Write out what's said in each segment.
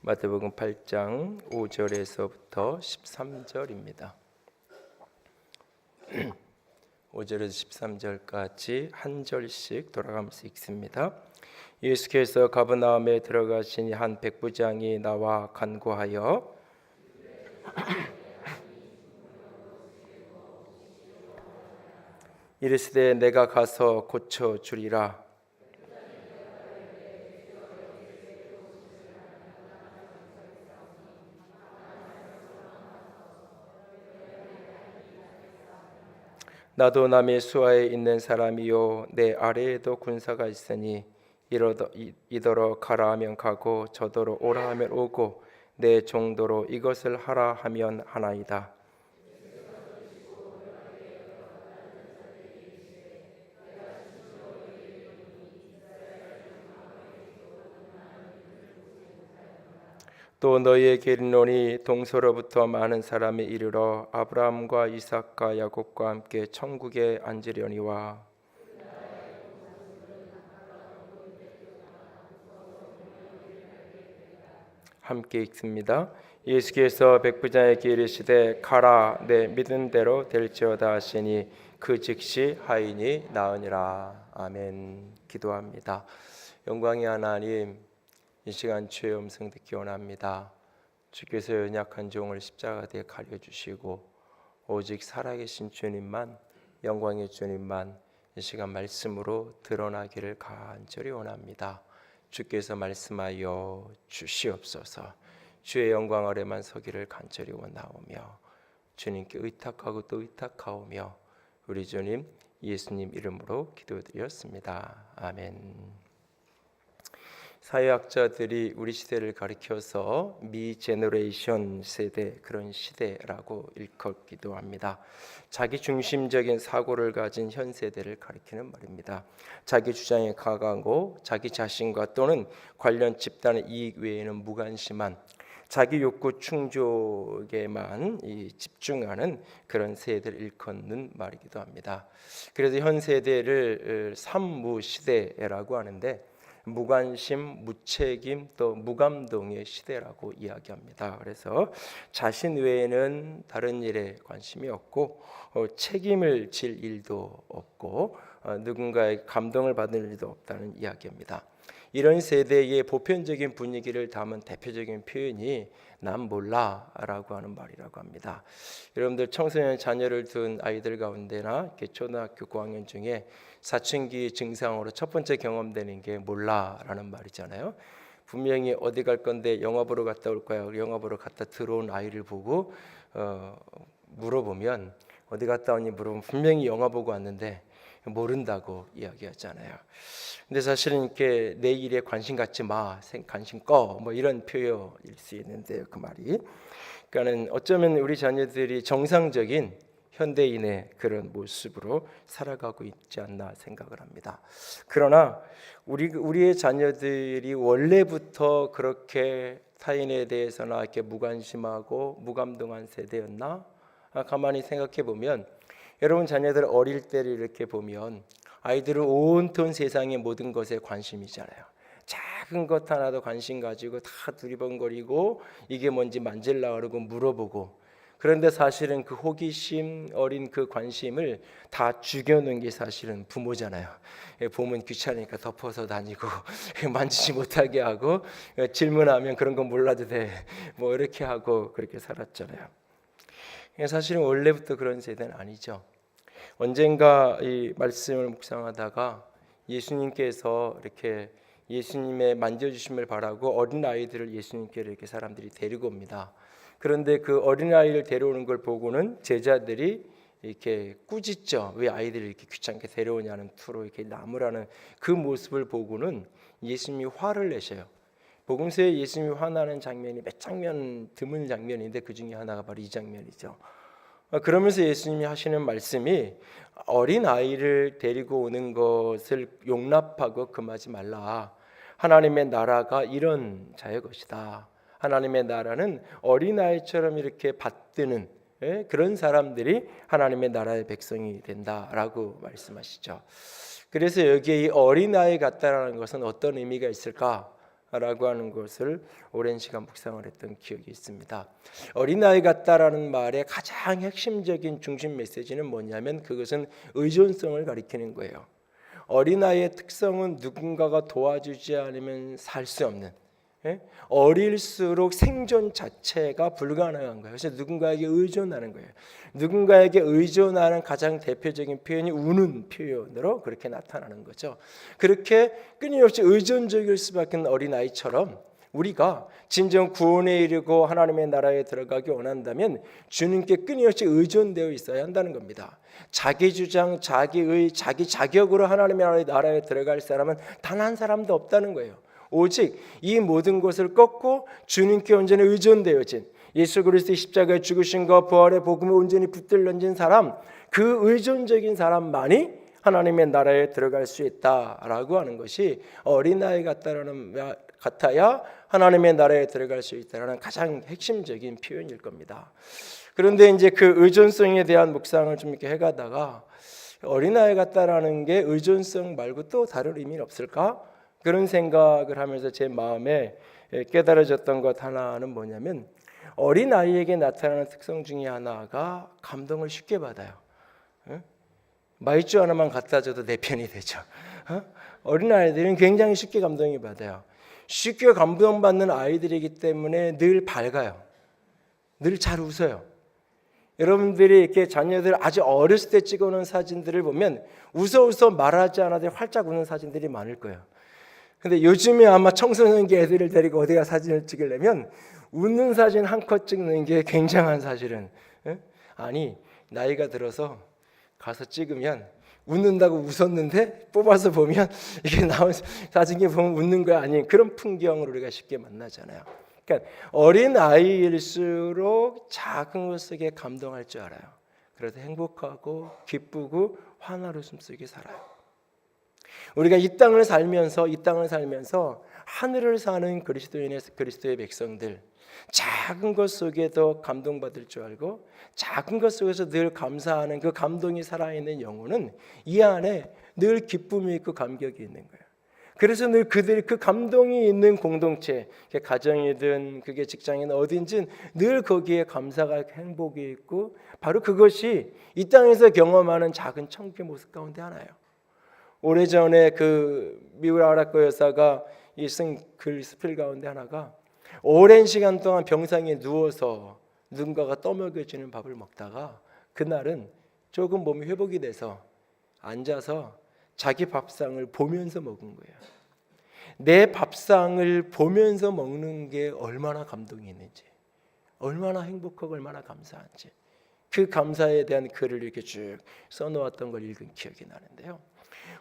마태복음 8장 5절에서부터 13절입니다. 5절에서 13절까지 한 절씩 돌아가면서 읽습니다. 예수께서 가버나움에 들어가시니 한 백부장이 나와 간구하여 이르시되 내가 가서 고쳐 주리라. 나도 남의 수하에 있는 사람이요 내 아래에도 군사가 있으니 이더러 가라 하면 가고 저더러 오라 하면 오고 내 정도로 이것을 하라 하면 하나이다. 또 너희에게 이르노니 동서로부터 많은 사람이 이르러 아브라함과 이삭과 야곱과 함께 천국에 앉으려니와. 함께 읽습니다. 예수께서 백부장에게 이르시되 가라 내 믿은 대로 될지어다 하시니 그 즉시 하인이 나으니라. 아멘. 기도합니다. 영광의 하나님, 이 시간 주의 음성 듣기 원합니다. 주께서 연약한 종을 십자가에 가려주시고 오직 살아계신 주님만, 영광의 주님만 이 시간 말씀으로 드러나기를 간절히 원합니다. 주께서 말씀하여 주시옵소서. 주의 영광 아래만 서기를 간절히 원하오며 주님께 의탁하고 또 의탁하오며 우리 주님 예수님 이름으로 기도드렸습니다. 아멘. 사회학자들이 우리 시대를 가리켜서 미 제너레이션 세대, 그런 시대라고 일컫기도 합니다. 자기 중심적인 사고를 가진 현 세대를 가리키는 말입니다. 자기 주장에 강하고 자기 자신과 또는 관련 집단의 이익 외에는 무관심한, 자기 욕구 충족에만 집중하는 그런 세대를 일컫는 말이기도 합니다. 그래서 현 세대를 삼무 시대라고 하는데 무관심, 무책임, 또 무감동의 시대라고 이야기합니다. 그래서 자신 외에는 다른 일에 관심이 없고 책임을 질 일도 없고 누군가의 감동을 받을 일도 없다는 이야기입니다. 이런 세대의 보편적인 분위기를 담은 대표적인 표현이 난 몰라라고 하는 말이라고 합니다. 여러분들 청소년 자녀를 둔 아이들 가운데나 이렇게 초등학교 고학년 중에 사춘기 증상으로 첫 번째 경험되는 게 몰라라는 말이잖아요. 분명히 어디 갈 건데 영화 보러 갔다 올 거야. 영화 보러 갔다 들어온 아이를 보고 물어보면 어디 갔다 왔니 물어보면 분명히 영화 보고 왔는데 모른다고 이야기하잖아요. 근데 사실은 이렇게 내 일에 관심 갖지 마, 관심 꺼, 뭐 이런 표현일 수 있는데요. 그 말이, 그러니까는 어쩌면 우리 자녀들이 정상적인 현대인의 그런 모습으로 살아가고 있지 않나 생각을 합니다. 그러나 우리의 자녀들이 원래부터 그렇게 타인에 대해서나 이렇게 무관심하고 무감동한 세대였나? 가만히 생각해 보면, 여러분 자녀들 어릴 때를 이렇게 보면 아이들은 온통 세상의 모든 것에 관심이잖아요. 작은 것 하나도 관심 가지고 다 두리번거리고 이게 뭔지 만질라 그러고 물어보고, 그런데 사실은 그 호기심 어린 그 관심을 다 죽여놓은 게 사실은 부모잖아요. 보면 귀찮으니까 덮어서 다니고 만지지 못하게 하고 질문하면 그런 거 몰라도 돼 뭐 이렇게 하고 그렇게 살았잖아요. 사실은 원래부터 그런 세대는 아니죠. 언젠가 이 말씀을 묵상하다가 예수님께서 이렇게 예수님의 만져주심을 바라고 어린 아이들을 예수님께 이렇게 사람들이 데리고 옵니다. 그런데 그 어린 아이를 데려오는 걸 보고는 제자들이 이렇게 꾸짖죠. 왜 아이들을 이렇게 귀찮게 데려오냐는 투로 이렇게 나무라는 그 모습을 보고는 예수님이 화를 내셔요. 복음서에 예수님이 화나는 장면이 몇 장면 드문 장면인데 그 중에 하나가 바로 이 장면이죠. 그러면서 예수님이 하시는 말씀이 어린 아이를 데리고 오는 것을 용납하고 금하지 말라. 하나님의 나라가 이런 자의 것이다. 하나님의 나라는 어린아이처럼 이렇게 받드는 그런 사람들이 하나님의 나라의 백성이 된다라고 말씀하시죠. 그래서 여기에 이 어린아이 같다라는 것은 어떤 의미가 있을까? 라고 하는 것을 오랜 시간 묵상을 했던 기억이 있습니다. 어린아이 같다라는 말의 가장 핵심적인 중심 메시지는 뭐냐면 그것은 의존성을 가리키는 거예요. 어린아이의 특성은 누군가가 도와주지 않으면 살 수 없는, 어릴수록 생존 자체가 불가능한 거예요. 그래서 누군가에게 의존하는 거예요. 누군가에게 의존하는 가장 대표적인 표현이 우는 표현으로 그렇게 나타나는 거죠. 그렇게 끊임없이 의존적일 수밖에 없는 어린아이처럼 우리가 진정 구원에 이르고 하나님의 나라에 들어가기 원한다면 주님께 끊임없이 의존되어 있어야 한다는 겁니다. 자기 주장, 자기의, 자기 자격으로 하나님의 나라에 들어갈 사람은 단 한 사람도 없다는 거예요. 오직 이 모든 것을 꺾고 주님께 온전히 의존되어진 예수 그리스도의 십자가의 죽으심과 부활의 복음을 온전히 붙들러진 사람, 그 의존적인 사람만이 하나님의 나라에 들어갈 수 있다라고 하는 것이 어린아이 같아야 하나님의 나라에 들어갈 수 있다는 가장 핵심적인 표현일 겁니다. 그런데 이제 그 의존성에 대한 묵상을 좀 이렇게 해가다가 어린아이 같다라는 게 의존성 말고 또 다른 의미는 없을까? 그런 생각을 하면서 제 마음에 깨달아졌던 것 하나는 뭐냐면 어린아이에게 나타나는 특성 중에 하나가 감동을 쉽게 받아요. 마이쮸 하나만 갖다 줘도 내 편이 되죠. 어린아이들은 굉장히 쉽게 감동이 받아요. 쉽게 감동받는 아이들이기 때문에 늘 밝아요. 늘 잘 웃어요. 여러분들이 이렇게 자녀들 아주 어렸을 때 찍어놓은 사진들을 보면 웃어 말하지 않아도 활짝 웃는 사진들이 많을 거예요. 근데 요즘에 아마 청소년기 애들을 데리고 어디가 사진을 찍으려면 웃는 사진 한 컷 찍는 게 굉장한 사실은 아니 나이가 들어서 가서 찍으면 웃는다고 웃었는데 뽑아서 보면 이게 나온 사진이 보면 웃는 거 아닌 그런 풍경을 우리가 쉽게 만나잖아요. 그러니까 어린 아이일수록 작은 것 속에 감동할 줄 알아요. 그래서 행복하고 기쁘고 환한 웃음 속에 살아요. 우리가 이 땅을 살면서 하늘을 사는 그리스도의 백성들, 작은 것 속에도 감동받을 줄 알고 작은 것 속에서 늘 감사하는 그 감동이 살아있는 영혼은 이 안에 늘 기쁨이 있고 감격이 있는 거예요. 그래서 늘 그들이 그 감동이 있는 공동체, 그게 가정이든 그게 직장이든 어딘지 늘 거기에 감사가 행복이 있고 바로 그것이 이 땅에서 경험하는 작은 천국의 모습 가운데 하나예요. 오래전에 그 미국 아라코 여사가 쓴 글 스필 가운데 하나가 오랜 시간 동안 병상에 누워서 누군가가 떠먹여주는 밥을 먹다가 그날은 조금 몸이 회복이 돼서 앉아서 자기 밥상을 보면서 먹은 거예요. 내 밥상을 보면서 먹는 게 얼마나 감동이 있는지, 얼마나 행복하고 얼마나 감사한지 그 감사에 대한 글을 이렇게 쭉 써놓았던 걸 읽은 기억이 나는데요.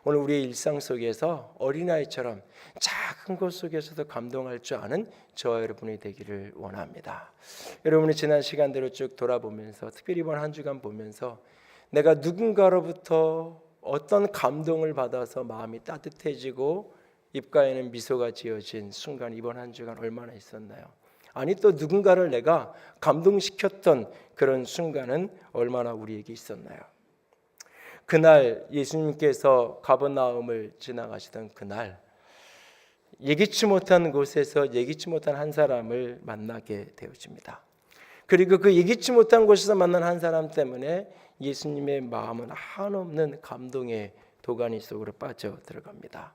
오늘 우리의 일상 속에서 어린아이처럼 작은 것 속에서도 감동할 줄 아는 저와 여러분이 되기를 원합니다. 여러분이 지난 시간대로 쭉 돌아보면서 특별히 이번 한 주간 보면서 내가 누군가로부터 어떤 감동을 받아서 마음이 따뜻해지고 입가에는 미소가 지어진 순간 이번 한 주간 얼마나 있었나요? 아니 또 누군가를 내가 감동시켰던 그런 순간은 얼마나 우리에게 있었나요? 그날 예수님께서 가버나움을 지나가시던 그날 예기치 못한 곳에서 예기치 못한 한 사람을 만나게 되어집니다. 그리고 그 예기치 못한 곳에서 만난 한 사람 때문에 예수님의 마음은 한없는 감동의 도가니 속으로 빠져 들어갑니다.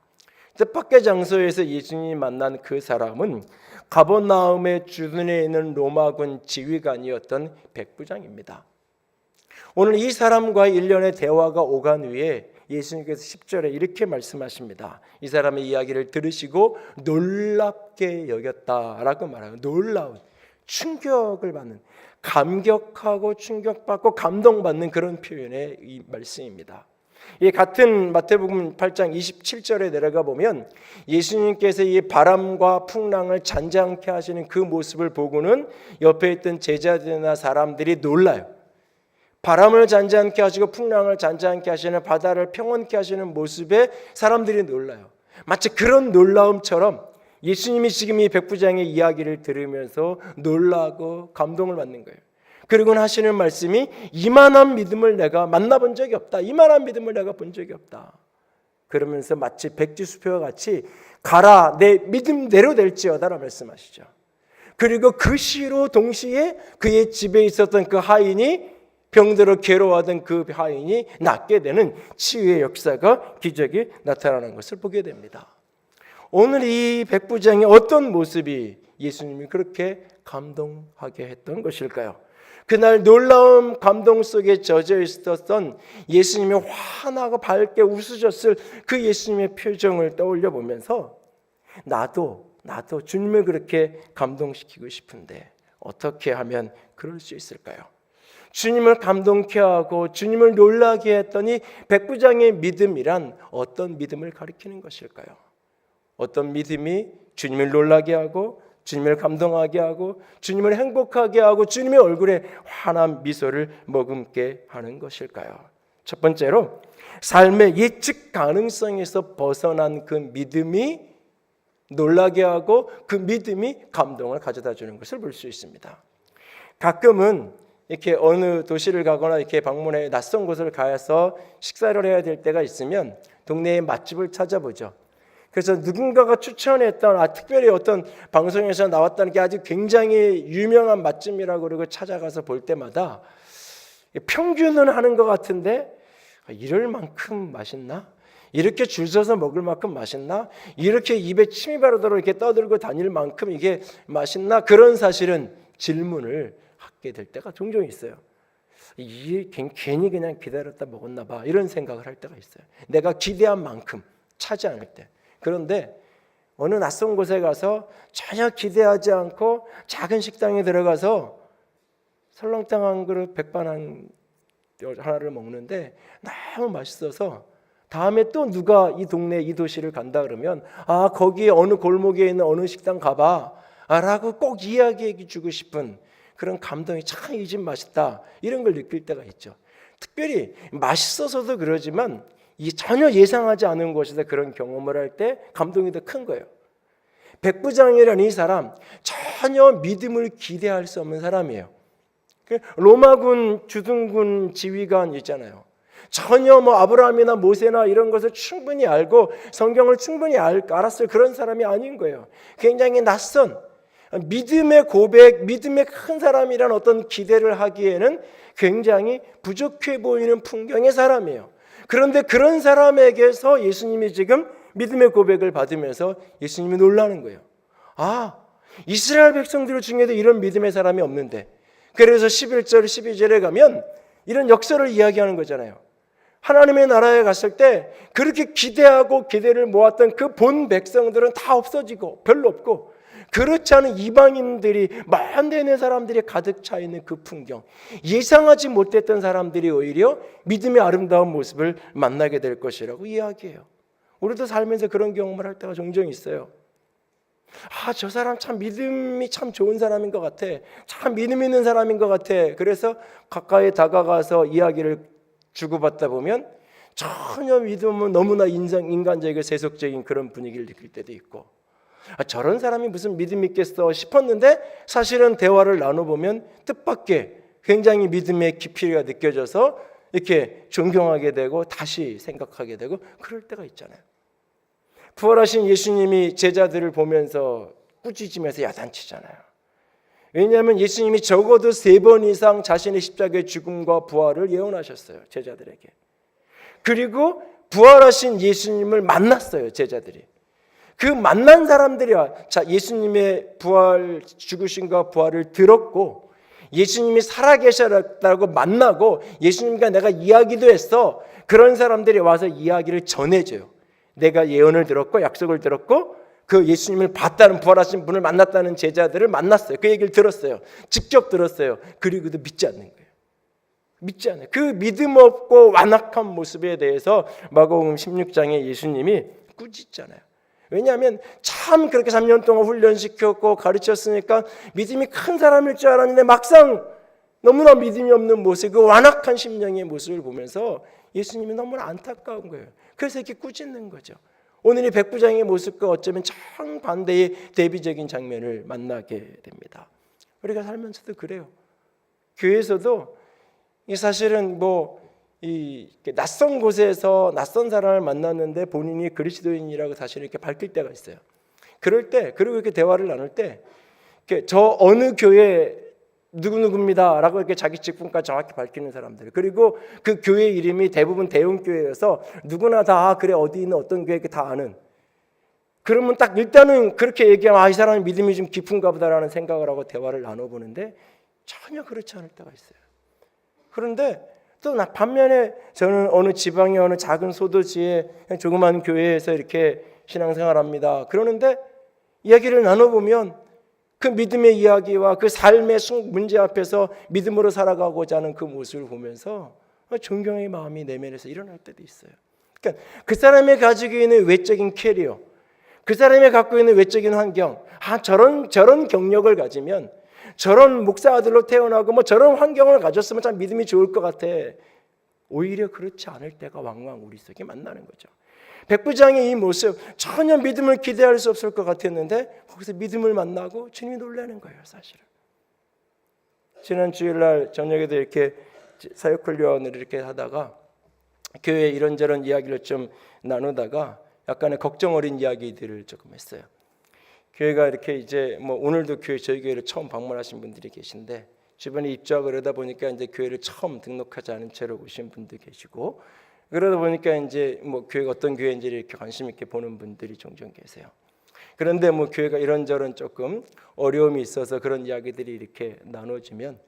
뜻밖의 장소에서 예수님이 만난 그 사람은 가버나움의 주둔에 있는 로마군 지휘관이었던 백부장입니다. 오늘 이 사람과의 일련의 대화가 오간 후에 예수님께서 10절에 이렇게 말씀하십니다. 이 사람의 이야기를 들으시고 놀랍게 여겼다라고 말하고 놀라운 충격을 받는 감격하고 충격받고 감동받는 그런 표현의 이 말씀입니다. 이 같은 마태복음 8장 27절에 내려가 보면 예수님께서 이 바람과 풍랑을 잔잔케 하시는 그 모습을 보고는 옆에 있던 제자들이나 사람들이 놀라요. 바람을 잔잔케 하시고 풍랑을 잔잔케 하시는 바다를 평온케 하시는 모습에 사람들이 놀라요. 마치 그런 놀라움처럼 예수님이 지금 이 백부장의 이야기를 들으면서 놀라고 감동을 받는 거예요. 그리고는 하시는 말씀이 이만한 믿음을 내가 만나본 적이 없다. 이만한 믿음을 내가 본 적이 없다. 그러면서 마치 백지수표와 같이 가라 내 믿음대로 될지어다라 말씀하시죠. 그리고 그 시로 동시에 그의 집에 있었던 그 하인이 병들어 괴로워하던 그 하인이 낫게 되는 치유의 역사가 기적이 나타나는 것을 보게 됩니다. 오늘 이 백부장의 어떤 모습이 예수님이 그렇게 감동하게 했던 것일까요? 그날 놀라운 감동 속에 젖어 있었던 예수님이 환하고 밝게 웃으셨을 그 예수님의 표정을 떠올려 보면서 나도 주님을 그렇게 감동시키고 싶은데 어떻게 하면 그럴 수 있을까요? 주님을 감동케 하고 주님을 놀라게 했더니 백부장의 믿음이란 어떤 믿음을 가리키는 것일까요? 어떤 믿음이 주님을 놀라게 하고 주님을 감동하게 하고 주님을 행복하게 하고 주님의 얼굴에 환한 미소를 머금게 하는 것일까요? 첫 번째로 삶의 예측 가능성에서 벗어난 그 믿음이 놀라게 하고 그 믿음이 감동을 가져다 주는 것을 볼 수 있습니다. 가끔은 이렇게 어느 도시를 가거나 이렇게 방문해 낯선 곳을 가서 식사를 해야 될 때가 있으면 동네의 맛집을 찾아보죠. 그래서 누군가가 추천했던 특별히 어떤 방송에서 나왔다는 게 아주 굉장히 유명한 맛집이라고 그러고 찾아가서 볼 때마다 평균은 하는 것 같은데 이럴 만큼 맛있나? 이렇게 줄 서서 먹을 만큼 맛있나? 이렇게 입에 침이 바르도록 이렇게 떠들고 다닐 만큼 이게 맛있나? 그런 사실은 질문을 하게 될 때가 종종 있어요. 이게 괜히 그냥 기다렸다 먹었나 봐 이런 생각을 할 때가 있어요. 내가 기대한 만큼 차지 않을 때. 그런데 어느 낯선 곳에 가서 전혀 기대하지 않고 작은 식당에 들어가서 설렁탕 한 그릇 백반 하나를 먹는데 너무 맛있어서 다음에 또 누가 이 동네 이 도시를 간다 그러면 거기에 어느 골목에 있는 어느 식당 가봐 라고 꼭 이야기해 주고 싶은 그런 감동이 참 이 집 맛있다 이런 걸 느낄 때가 있죠. 특별히 맛있어서도 그러지만 전혀 예상하지 않은 곳에서 그런 경험을 할 때 감동이 더 큰 거예요. 백부장이라는 이 사람 전혀 믿음을 기대할 수 없는 사람이에요. 로마군 주둔군 지휘관 있잖아요. 전혀 아브라함이나 모세나 이런 것을 충분히 알고 성경을 충분히 알았을 그런 사람이 아닌 거예요. 굉장히 낯선 믿음의 고백, 믿음의 큰 사람이란 어떤 기대를 하기에는 굉장히 부족해 보이는 풍경의 사람이에요. 그런데 그런 사람에게서 예수님이 지금 믿음의 고백을 받으면서 예수님이 놀라는 거예요. 이스라엘 백성들 중에도 이런 믿음의 사람이 없는데, 그래서 11절 12절에 가면 이런 역사를 이야기하는 거잖아요. 하나님의 나라에 갔을 때 그렇게 기대하고 기대를 모았던 그 본 백성들은 다 없어지고 별로 없고, 그렇지 않은 이방인들이 많은 있는 사람들이 가득 차 있는 그 풍경, 예상하지 못했던 사람들이 오히려 믿음의 아름다운 모습을 만나게 될 것이라고 이야기해요. 우리도 살면서 그런 경험을 할 때가 종종 있어요. 저 사람 참 믿음이 참 좋은 사람인 것 같아, 참 믿음 있는 사람인 것 같아. 그래서 가까이 다가가서 이야기를 주고받다 보면 전혀 믿음은 너무나 인간적이고 세속적인 그런 분위기를 느낄 때도 있고, 저런 사람이 무슨 믿음이 있겠어 싶었는데 사실은 대화를 나눠보면 뜻밖의 굉장히 믿음의 깊이가 느껴져서 이렇게 존경하게 되고 다시 생각하게 되고 그럴 때가 있잖아요. 부활하신 예수님이 제자들을 보면서 꾸짖으면서 야단치잖아요. 왜냐하면 예수님이 적어도 3번 이상 자신의 십자가의 죽음과 부활을 예언하셨어요, 제자들에게. 그리고 부활하신 예수님을 만났어요, 제자들이. 그 만난 사람들이 예수님의 부활, 죽으심과 부활을 들었고 예수님이 살아계셨다고 만나고 예수님과 내가 이야기도 했어. 그런 사람들이 와서 이야기를 전해줘요. 내가 예언을 들었고 약속을 들었고 그 예수님을 봤다는, 부활하신 분을 만났다는 제자들을 만났어요. 그 얘기를 들었어요. 직접 들었어요. 그리고도 믿지 않는 거예요. 믿지 않아요. 그 믿음 없고 완악한 모습에 대해서 마가복음 16장에 예수님이 꾸짖잖아요. 왜냐하면 참 그렇게 3년 동안 훈련시켰고 가르쳤으니까 믿음이 큰 사람일 줄 알았는데 막상 너무나 믿음이 없는 모습, 그 완악한 심령의 모습을 보면서 예수님이 너무나 안타까운 거예요. 그래서 이렇게 꾸짖는 거죠. 오늘 이 백부장의 모습과 어쩌면 정반대의 대비적인 장면을 만나게 됩니다. 우리가 살면서도 그래요. 교회에서도 사실은 이 낯선 곳에서 낯선 사람을 만났는데 본인이 그리스도인이라고 사실 이렇게 밝힐 때가 있어요. 그럴 때, 그리고 이렇게 대화를 나눌 때, 저 어느 교회 누구누구입니다라고 이렇게 자기 직분까지 정확히 밝히는 사람들, 그리고 그 교회 이름이 대부분 대형 교회여서 누구나 다 그래 어디 있는 어떤 교회 다 아는. 그러면 딱 일단은 그렇게 얘기하면 이 사람이 믿음이 좀 깊은가 보다라는 생각을 하고 대화를 나눠보는데 전혀 그렇지 않을 때가 있어요. 그런데 또 반면에 저는 어느 지방의 어느 작은 소도시의 조그만 교회에서 이렇게 신앙생활합니다. 그러는데 이야기를 나눠보면 그 믿음의 이야기와 그 삶의 문제 앞에서 믿음으로 살아가고자 하는 그 모습을 보면서 존경의 마음이 내면에서 일어날 때도 있어요. 그러니까 그 사람이 가지고 있는 외적인 캐리어, 그 사람이 갖고 있는 외적인 환경, 저런 경력을 가지면, 저런 목사 아들로 태어나고 저런 환경을 가졌으면 참 믿음이 좋을 것 같아. 오히려 그렇지 않을 때가 왕왕 우리 속에 만나는 거죠. 백부장의 이 모습, 전혀 믿음을 기대할 수 없을 것 같았는데 거기서 믿음을 만나고 주님이 놀라는 거예요, 사실은. 지난 주일날 저녁에도 이렇게 사역훈련을 이렇게 하다가 교회 이런저런 이야기를 좀 나누다가 약간의 걱정 어린 이야기들을 조금 했어요. 교회가 이렇게 이제 오늘도 저희 교회를 처음 방문하신 분들이 계신데, 주변에 입주하고 그러다 보니까 이제 교회를 처음 등록하지 않은 채로 오신 분도 계시고, 그러다 보니까 이제 교회가 어떤 교회인지를 이렇게 관심 있게 보는 분들이 종종 계세요. 그런데 교회가 이런저런 조금 어려움이 있어서 그런 이야기들이 이렇게 나눠지면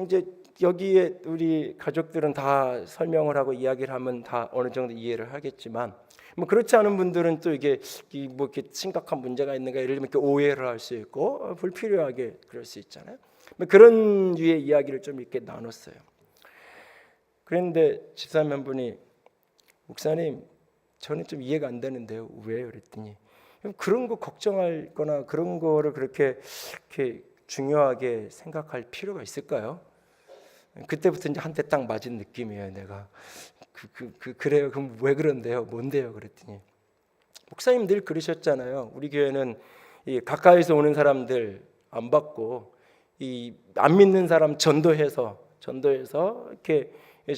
이제 여기에 우리 가족들은 다 설명을 하고 이야기를 하면 다 어느 정도 이해를 하겠지만, 그렇지 않은 분들은 또 이게 이렇게 심각한 문제가 있는가, 예를 들면 이렇게 오해를 할 수 있고 불필요하게 그럴 수 있잖아요. 그런 류의 이야기를 좀 이렇게 나눴어요. 그런데 집사님 한 분이, 목사님 저는 좀 이해가 안 되는데요, 왜요? 그랬더니 그런 거 걱정할 거나 그런 거를 그렇게 중요하게 생각할 필요가 있을까요? 그때부터 이제 한 대 딱 맞은 느낌이에요. 내가 그래요. 그럼 왜 그런데요? 뭔데요? 그랬더니 목사님 늘 그러셨잖아요. 우리 교회는 이 가까이서 오는 사람들 안 받고 이 안 믿는 사람 전도해서 이렇게,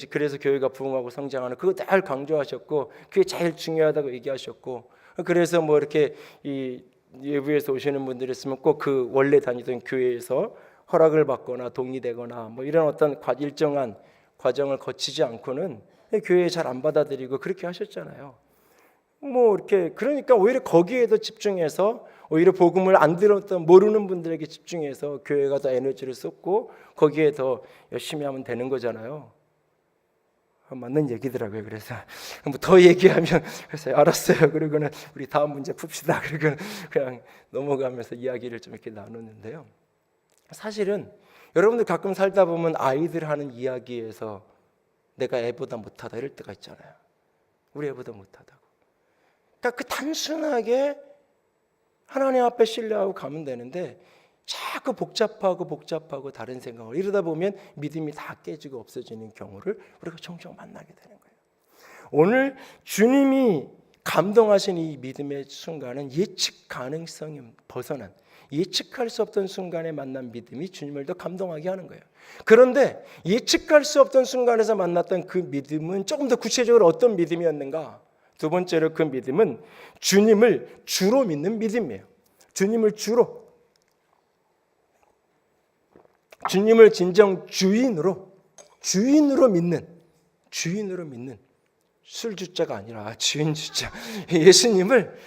그래서 교회가 부흥하고 성장하는, 그거 늘 강조하셨고 그게 제일 중요하다고 얘기하셨고, 그래서 이렇게 이 외부에서 오시는 분들이 있으면 꼭 그 원래 다니던 교회에서 허락을 받거나 동의되거나 이런 어떤 일정한 과정을 거치지 않고는 교회에 잘 안 받아들이고 그렇게 하셨잖아요. 이렇게 그러니까 오히려 거기에 더 집중해서, 오히려 복음을 안 들었던 모르는 분들에게 집중해서 교회가 더 에너지를 쏟고 거기에 더 열심히 하면 되는 거잖아요. 맞는 얘기더라고요. 그래서 더 얘기하면, 그래서 알았어요. 그리고는 우리 다음 문제 풉시다. 그리고 그냥 넘어가면서 이야기를 좀 이렇게 나누는데요. 사실은 여러분들 가끔 살다 보면 아이들 하는 이야기에서 내가 애보다 못하다 이럴 때가 있잖아요. 우리 애보다 못하다고. 그러니까 그 단순하게 하나님 앞에 신뢰하고 가면 되는데 자꾸 복잡하고 다른 생각을, 이러다 보면 믿음이 다 깨지고 없어지는 경우를 우리가 종종 만나게 되는 거예요. 오늘 주님이 감동하신 이 믿음의 순간은 예측 가능성이 벗어난, 예측할 수 없던 순간에 만난 믿음이 주님을 더 감동하게 하는 거예요. 그런데 예측할 수 없던 순간에서 만났던 그 믿음은 조금 더 구체적으로 어떤 믿음이었는가? 두 번째로 그 믿음은 주님을 주로 믿는 믿음이에요. 주님을 진정 주인으로 믿는, 술주자가 아니라 주인 주자, 예수님을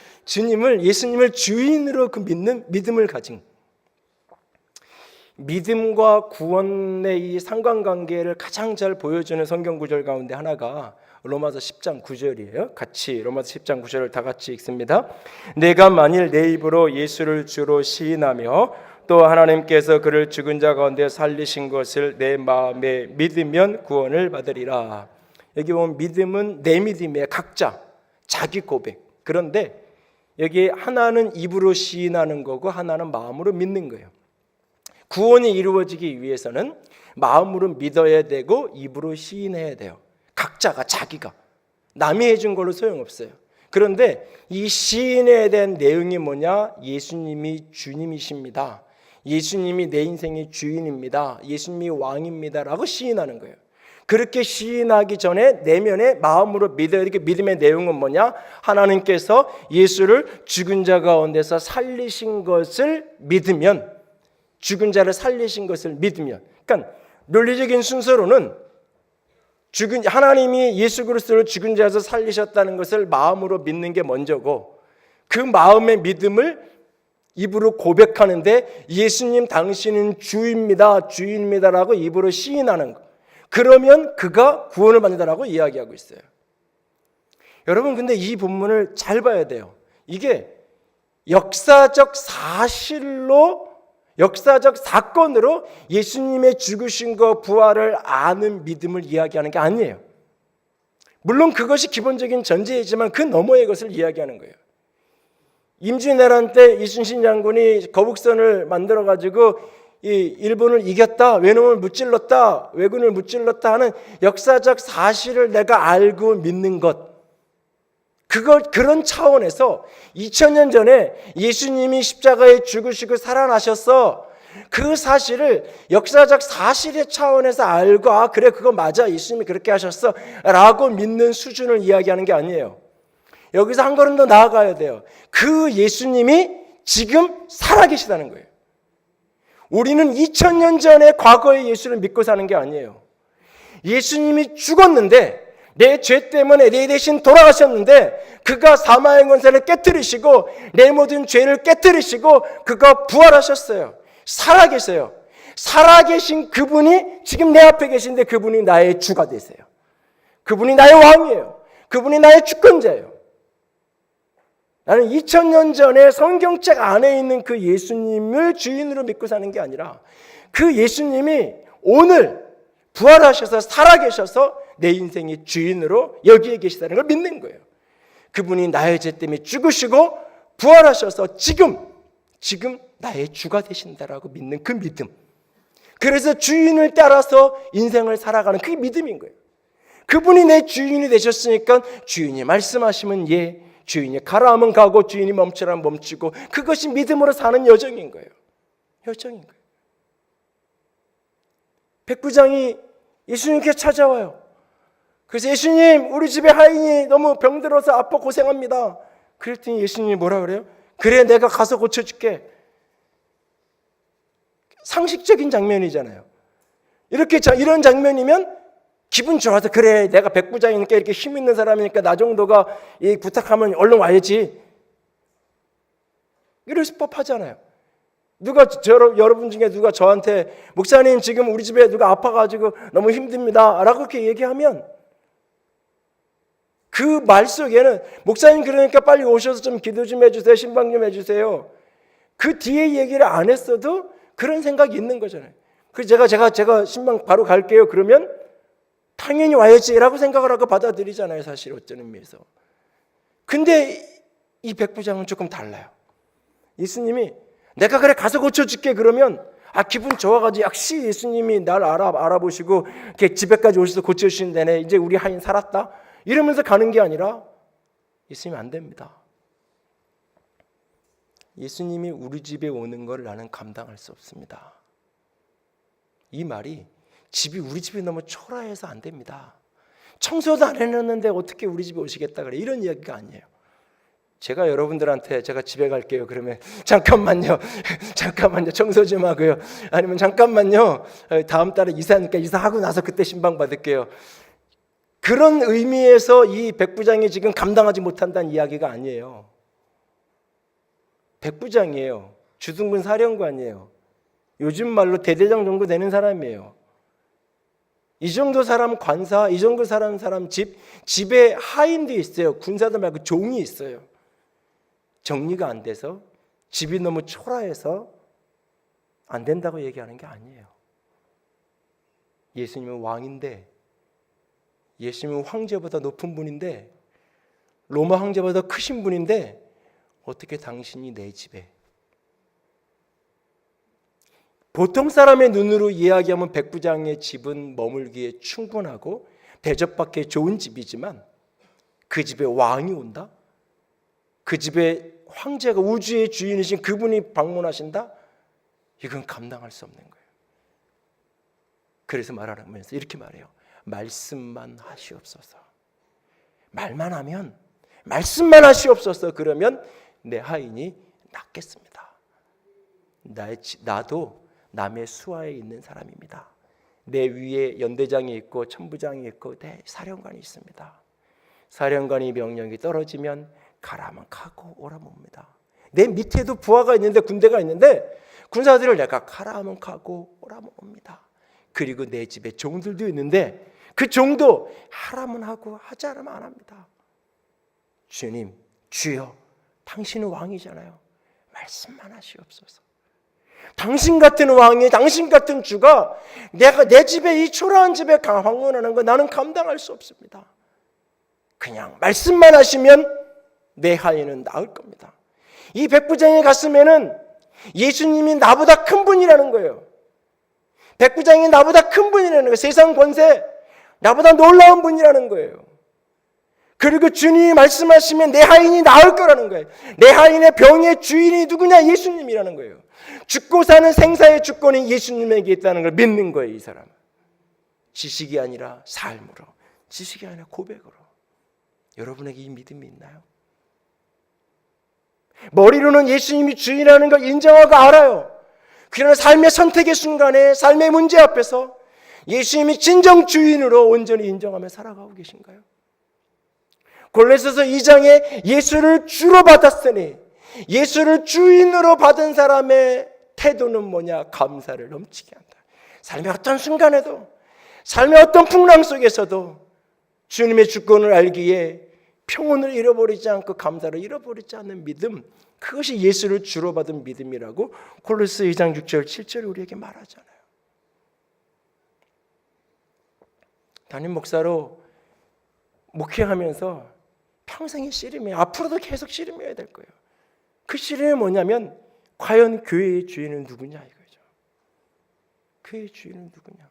주인으로 믿는 믿음을 가진, 믿음과 구원의 이 상관관계를 가장 잘 보여주는 성경 구절 가운데 하나가 로마서 10장 9절이에요. 같이 로마서 10장 9절을 다 같이 읽습니다. 내가 만일 내 입으로 예수를 주로 시인하며 또 하나님께서 그를 죽은 자 가운데 살리신 것을 내 마음에 믿으면 구원을 받으리라. 여기 보면 믿음은 내 믿음이에요. 각자 자기 고백. 그런데 여기 하나는 입으로 시인하는 거고 하나는 마음으로 믿는 거예요. 구원이 이루어지기 위해서는 마음으로 믿어야 되고 입으로 시인해야 돼요. 각자가, 자기가. 남이 해준 걸로 소용없어요. 그런데 이 시인에 대한 내용이 뭐냐? 예수님이 주님이십니다. 예수님이 내 인생의 주인입니다. 예수님이 왕입니다. 라고 시인하는 거예요. 그렇게 시인하기 전에 내면의 마음으로 믿어야 되게 믿음의 내용은 뭐냐? 하나님께서 예수를 죽은 자 가운데서 살리신 것을 믿으면, 죽은 자를 살리신 것을 믿으면, 그러니까 논리적인 순서로는 하나님이 예수 그리스도를 죽은 자에서 살리셨다는 것을 마음으로 믿는 게 먼저고, 그 마음의 믿음을 입으로 고백하는데 예수님 당신은 주입니다, 주인입니다라고 입으로 시인하는 것, 그러면 그가 구원을 받는다라고 이야기하고 있어요. 여러분, 근데 이 본문을 잘 봐야 돼요. 이게 역사적 사실로, 역사적 사건으로 예수님의 죽으심과 부활을 아는 믿음을 이야기하는 게 아니에요. 물론 그것이 기본적인 전제이지만 그 너머의 것을 이야기하는 거예요. 임진왜란 때 이순신 장군이 거북선을 만들어가지고 이 일본을 이겼다, 외놈을 무찔렀다, 왜군을 무찔렀다 하는 역사적 사실을 내가 알고 믿는 것, 그런 차원에서 2000년 전에 예수님이 십자가에 죽으시고 살아나셔서 그 사실을 역사적 사실의 차원에서 알고, 아 그래 그거 맞아, 예수님이 그렇게 하셨어 라고 믿는 수준을 이야기하는 게 아니에요. 여기서 한 걸음 더 나아가야 돼요. 그 예수님이 지금 살아계시다는 거예요. 우리는 2000년 전의 과거의 예수를 믿고 사는 게 아니에요. 예수님이 죽었는데, 내 죄 때문에 내 대신 돌아가셨는데, 그가 사망의 권세를 깨뜨리시고 내 모든 죄를 깨뜨리시고 그가 부활하셨어요. 살아계세요. 살아계신 그분이 지금 내 앞에 계신데 그분이 나의 주가 되세요. 그분이 나의 왕이에요. 그분이 나의 주권자예요. 나는 2000년 전에 성경책 안에 있는 그 예수님을 주인으로 믿고 사는 게 아니라 그 예수님이 오늘 부활하셔서 살아계셔서 내 인생의 주인으로 여기에 계시다는 걸 믿는 거예요. 그분이 나의 죄 때문에 죽으시고 부활하셔서 지금 나의 주가 되신다라고 믿는 그 믿음. 그래서 주인을 따라서 인생을 살아가는 그게 믿음인 거예요. 그분이 내 주인이 되셨으니까 주인이 말씀하시면 예, 주인이 가라 하면 가고 주인이 멈추라면 멈추고, 그것이 믿음으로 사는 여정인 거예요. 여정인 거예요. 백부장이 예수님께 찾아와요. 그래서 예수님, 우리 집에 하인이 너무 병들어서 아파 고생합니다. 그랬더니 예수님이 뭐라 그래요? 그래, 내가 가서 고쳐줄게. 상식적인 장면이잖아요. 이런 장면이면 기분 좋아서, 그래 내가 백부장이니까 이렇게 힘 있는 사람이니까 나 정도가 부탁하면 얼른 와야지, 이럴 법하잖아요. 여러분 중에 누가 저한테 목사님 지금 우리 집에 누가 아파가지고 너무 힘듭니다 라고 그렇게 얘기하면 그 말 속에는 목사님 그러니까 빨리 오셔서 좀 기도 좀 해주세요, 신방 좀 해주세요, 그 뒤에 얘기를 안 했어도 그런 생각이 있는 거잖아요. 그래서 제가 신방 바로 갈게요 그러면 당연히 와야지라고 생각을 하고 받아들이잖아요, 사실 어떤 의미에서. 근데 이 백부장은 조금 달라요. 예수님이 내가 그래 가서 고쳐줄게 그러면 기분 좋아가지고 역시 예수님이 날 알아보시고 이렇게 집에까지 오셔서 고쳐주신다네, 이제 우리 하인 살았다 이러면서 가는 게 아니라, 예수님 안 됩니다. 예수님이 우리 집에 오는 걸 나는 감당할 수 없습니다. 이 말이 집이 우리 집이 너무 초라해서 안 됩니다. 청소도 안 해놨는데 어떻게 우리 집에 오시겠다 그래, 이런 이야기가 아니에요. 제가 여러분들한테 제가 집에 갈게요 그러면 잠깐만요 청소 좀 하고요, 아니면 잠깐만요 다음 달에 이사하니까 이사하고 나서 그때 신방 받을게요, 그런 의미에서 이 백부장이 지금 감당하지 못한다는 이야기가 아니에요. 백부장이에요. 주둔군 사령관이에요. 요즘 말로 대대장 정도 되는 사람이에요. 이 정도 사람 관사, 이 정도 사람 집에 하인도 있어요. 군사들 말고 종이 있어요. 정리가 안 돼서, 집이 너무 초라해서 안 된다고 얘기하는 게 아니에요. 예수님은 왕인데, 예수님은 황제보다 높은 분인데, 로마 황제보다 크신 분인데 어떻게 당신이 내 집에, 보통 사람의 눈으로 이야기하면 백부장의 집은 머물기에 충분하고 대접받기에 좋은 집이지만, 그 집에 왕이 온다? 그 집에 황제가, 우주의 주인이신 그분이 방문하신다? 이건 감당할 수 없는 거예요. 그래서 말하면서 이렇게 말해요. 말씀만 하시옵소서. 말만 하면, 말씀만 하시옵소서. 그러면 내 하인이 낫겠습니다. 나도 남의 수하에 있는 사람입니다. 내 위에 연대장이 있고 천부장이 있고 내 사령관이 있습니다. 사령관이 명령이 떨어지면 가라면 가고 오라면 옵니다. 내 밑에도 부하가 있는데, 군대가 있는데 군사들을 내가 가라면 가고 오라면 옵니다. 그리고 내 집에 종들도 있는데 그 종도 하라면 하고 하지 않으면 안 합니다. 주님, 주여, 당신은 왕이잖아요. 말씀만 하시옵소서. 당신 같은 왕이, 당신 같은 주가 내가 내 집에, 이 초라한 집에 방문하는 거 나는 감당할 수 없습니다. 그냥 말씀만 하시면 내 하인은 나을 겁니다. 이 백부장의 가슴에는 예수님이 나보다 큰 분이라는 거예요. 백부장이 나보다 큰 분이라는 거예요. 세상 권세, 나보다 놀라운 분이라는 거예요. 그리고 주님이 말씀하시면 내 하인이 나을 거라는 거예요. 내 하인의 병의 주인이 누구냐? 예수님이라는 거예요. 죽고 사는 생사의 주권이 예수님에게 있다는 걸 믿는 거예요. 이 사람은 지식이 아니라 삶으로, 지식이 아니라 고백으로. 여러분에게 이 믿음이 있나요? 머리로는 예수님이 주인이라는 걸 인정하고 알아요. 그러나 삶의 선택의 순간에, 삶의 문제 앞에서 예수님이 진정 주인으로 온전히 인정하며 살아가고 계신가요? 골로새서 2장에 예수를 주로 받았으니, 예수를 주인으로 받은 사람의 태도는 뭐냐? 감사를 넘치게 한다. 삶의 어떤 순간에도, 삶의 어떤 풍랑 속에서도 주님의 주권을 알기에 평온을 잃어버리지 않고 감사를 잃어버리지 않는 믿음, 그것이 예수를 주로 받은 믿음이라고 골로새 2장 6절 7절이 우리에게 말하잖아요. 담임 목사로 목회하면서 평생의 씨름이에요. 앞으로도 계속 씨름해야 될 거예요. 그 씨름이 뭐냐면 과연 교회의 주인은 누구냐 이거죠. 교회의 주인은 누구냐?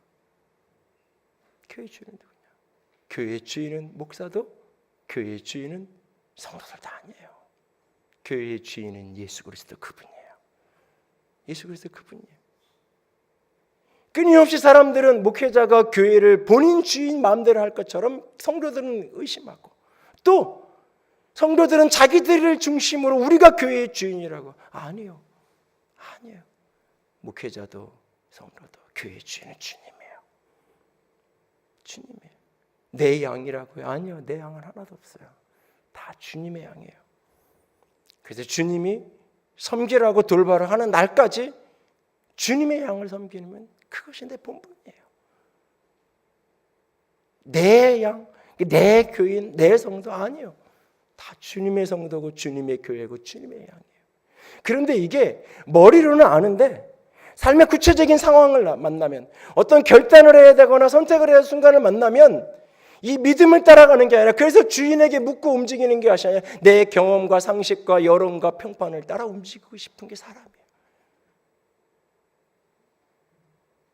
교회의 주인은 누구냐? 교회의 주인은 목사도, 교회의 주인은 성도들도 아니에요. 교회의 주인은 예수 그리스도 그분이에요. 예수 그리스도 그분이에요. 끊임없이 사람들은 목회자가 교회를 본인 주인 마음대로 할 것처럼 성도들은 의심하고, 또 성도들은 자기들을 중심으로 우리가 교회의 주인이라고. 아니요. 목회자도 성도도 교회의 주인은 주님이에요. 주님이에요. 내 양이라고요? 아니요. 내 양은 하나도 없어요. 다 주님의 양이에요. 그래서 주님이 섬기라고 돌바를 하는 날까지 주님의 양을 섬기면 그것이 내 본분이에요. 내 양, 내 교인, 내 성도 아니에요. 다 주님의 성도고 주님의 교회고 주님의 양이에요. 그런데 이게 머리로는 아는데 삶의 구체적인 상황을 만나면, 어떤 결단을 해야 되거나 선택을 해야 할 순간을 만나면 이 믿음을 따라가는 게 아니라, 그래서 주인에게 묻고 움직이는 게 아니라 내 경험과 상식과 여론과 평판을 따라 움직이고 싶은 게 사람이에요.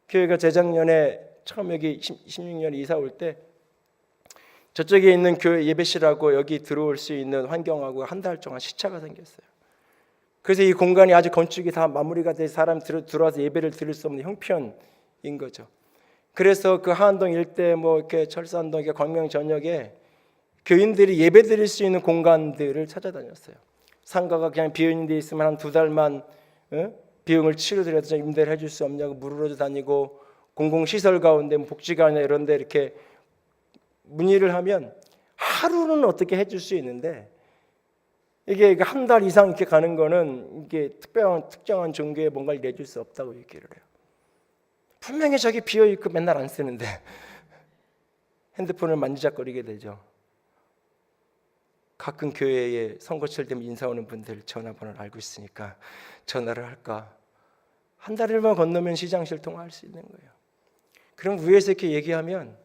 교회가 재작년에 처음 여기 16년에 이사 올 때 저쪽에 있는 교회 예배실하고 여기 들어올 수 있는 환경하고 한 달 동안 시차가 생겼어요. 그래서 이 공간이 아직 건축이 다 마무리가 돼 사람 들어와서 예배를 드릴 수 없는 형편인 거죠. 그래서 그 하안동 일대 뭐 이렇게 철산동, 광명 전역에 교인들이 예배 드릴 수 있는 공간들을 찾아다녔어요. 상가가 그냥 비어있는 데 있으면 한 2달만 비용을 치료드려서 임대를 해줄 수 없냐고 물으러 다니고, 공공시설 가운데 복지관이나 이런 데 이렇게 문의를 하면 하루는 어떻게 해줄 수 있는데, 이게 한 달 이상 이렇게 가는 거는 이게 특정한 종교에 뭔가를 내줄 수 없다고 얘기를 해요. 분명히 저기 비어있고 맨날 안 쓰는데 핸드폰을 만지작거리게 되죠. 가끔 교회에 선거철 되면 인사 오는 분들 전화번호를 알고 있으니까 전화를 할까. 한 달일만 건너면 시장실 통화할 수 있는 거예요. 그럼 위에서 이렇게 얘기하면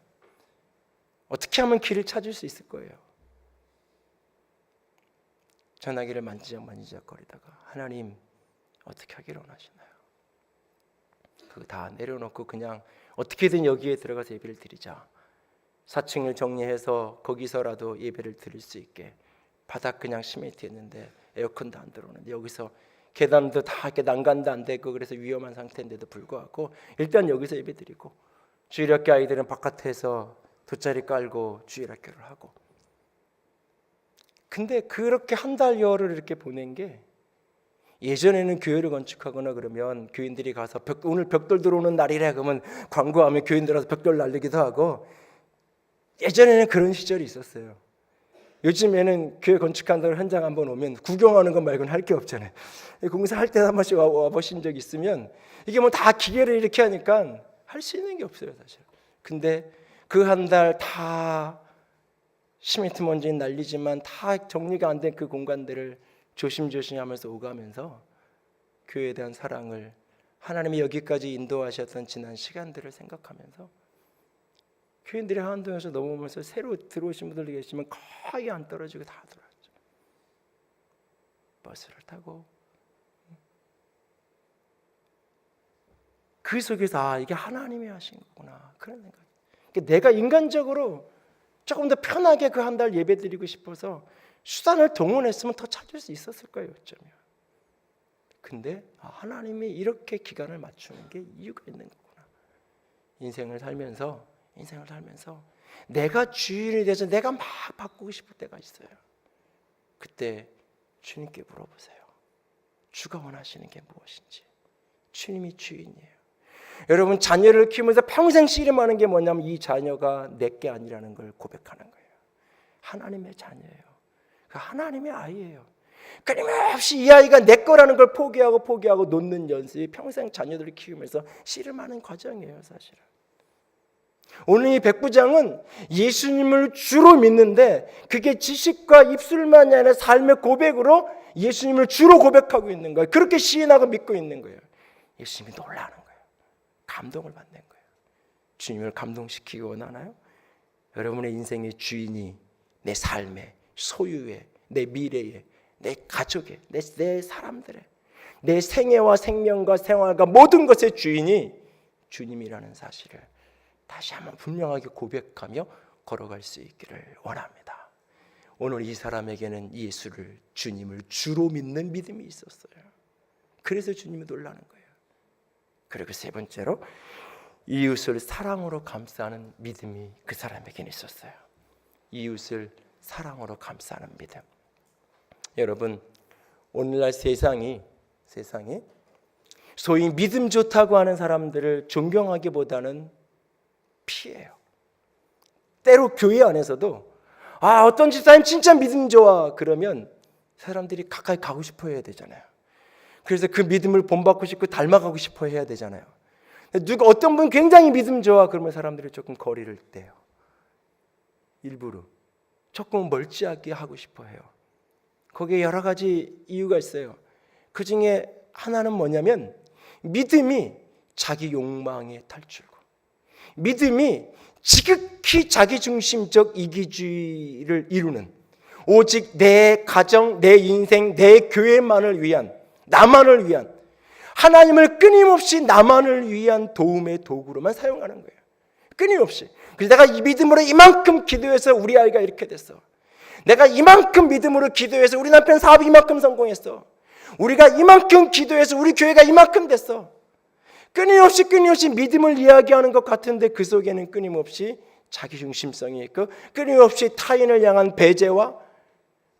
어떻게 하면 길을 찾을 수 있을 거예요. 전화기를 만지작거리다가 하나님 어떻게 하기를 원하시나요? 그거 다 내려놓고 그냥 어떻게든 여기에 들어가서 예배를 드리자. 4층을 정리해서 거기서라도 예배를 드릴 수 있게. 바닥 그냥 시멘트 했는데 에어컨도 안 들어오는데 여기서 계단도 다 이렇게 난간도 안 되고 그래서 위험한 상태인데도 불구하고 일단 여기서 예배 드리고, 주일학교 아이들은 바깥에서 돗자리 깔고 주일학교를 하고. 근데 그렇게 한 달여를 이렇게 보낸 게, 예전에는 교회를 건축하거나 그러면 교인들이 가서 오늘 벽돌 들어오는 날이래 그러면 광고하면 교인들 와서 벽돌 날리기도 하고, 예전에는 그런 시절이 있었어요. 요즘에는 교회 건축한다고 현장 한번 오면 구경하는 것 말고는 할 게 없잖아요. 공사할 때 한 번씩 와보신 적 있으면 이게 뭐 다 기계를 이렇게 하니까 할 수 있는 게 없어요, 사실. 근데 그 한 달 다 시멘트 먼지 날리지만 다 정리가 안 된 그 공간들을 조심조심 하면서 오가면서 교회에 대한 사랑을, 하나님이 여기까지 인도하셨던 지난 시간들을 생각하면서 교인들이 한동에서 넘어오면서 새로 들어오신 분들 계시면 거의 안 떨어지고 다 들어왔죠. 버스를 타고. 그 속에서 이게 하나님이 하신 거구나, 그런 생각. 그러니까 내가 인간적으로 조금 더 편하게 그 한 달 예배 드리고 싶어서 수단을 동원했으면 더 찾을 수 있었을 거예요, 어쩌면. 근데 하나님이 이렇게 기간을 맞추는 게 이유가 있는 거구나. 인생을 살면서 내가 주인이 돼서 내가 막 바꾸고 싶을 때가 있어요. 그때 주님께 물어보세요. 주가 원하시는 게 무엇인지. 주님이 주인이에요. 여러분, 자녀를 키우면서 평생 씨름하는 게 뭐냐면 이 자녀가 내 게 아니라는 걸 고백하는 거예요. 하나님의 자녀예요. 그 하나님의 아이예요. 끊임없이 이 아이가 내 거라는 걸 포기하고 놓는 연습이 평생 자녀들을 키우면서 씨름하는 과정이에요, 사실은. 오늘 이 백부장은 예수님을 주로 믿는데 그게 지식과 입술만이 아니라 삶의 고백으로 예수님을 주로 고백하고 있는 거예요. 그렇게 시인하고 믿고 있는 거예요. 예수님이 놀라는 거예요. 감동을 받는 거예요. 주님을 감동시키기 원하나요? 여러분의 인생의 주인이 내 삶의, 소유의, 내 미래의, 내 가족의, 내 사람들의, 내 생애와 생명과 생활과 모든 것의 주인이 주님이라는 사실을 다시 한번 분명하게 고백하며 걸어갈 수 있기를 원합니다. 오늘 이 사람에게는 예수를, 주님을 주로 믿는 믿음이 있었어요. 그래서 주님이 놀라는 거예요. 그리고 세 번째로 이웃을 사랑으로 감싸는 믿음이 그 사람에게는 있었어요. 이웃을 사랑으로 감싸는 믿음. 여러분, 오늘날 세상이 소위 믿음 좋다고 하는 사람들을 존경하기보다는 피해요. 때로 교회 안에서도 어떤 집사님 진짜 믿음 좋아 그러면 사람들이 가까이 가고 싶어 해야 되잖아요. 그래서 그 믿음을 본받고 싶고 닮아가고 싶어 해야 되잖아요. 어떤 분 굉장히 믿음 좋아 그러면 사람들이 조금 거리를 떼요. 일부러 조금 멀찌하게 하고 싶어 해요. 거기에 여러 가지 이유가 있어요. 그 중에 하나는 뭐냐면 믿음이 자기 욕망의 탈출구, 믿음이 지극히 자기중심적 이기주의를 이루는, 오직 내 가정, 내 인생, 내 교회만을 위한, 나만을 위한, 하나님을 끊임없이 나만을 위한 도움의 도구로만 사용하는 거예요. 끊임없이. 그래서 내가 이 믿음으로 이만큼 기도해서 우리 아이가 이렇게 됐어. 내가 이만큼 믿음으로 기도해서 우리 남편 사업이 이만큼 성공했어. 우리가 이만큼 기도해서 우리 교회가 이만큼 됐어. 끊임없이 믿음을 이야기하는 것 같은데 그 속에는 끊임없이 자기중심성이 있고 끊임없이 타인을 향한 배제와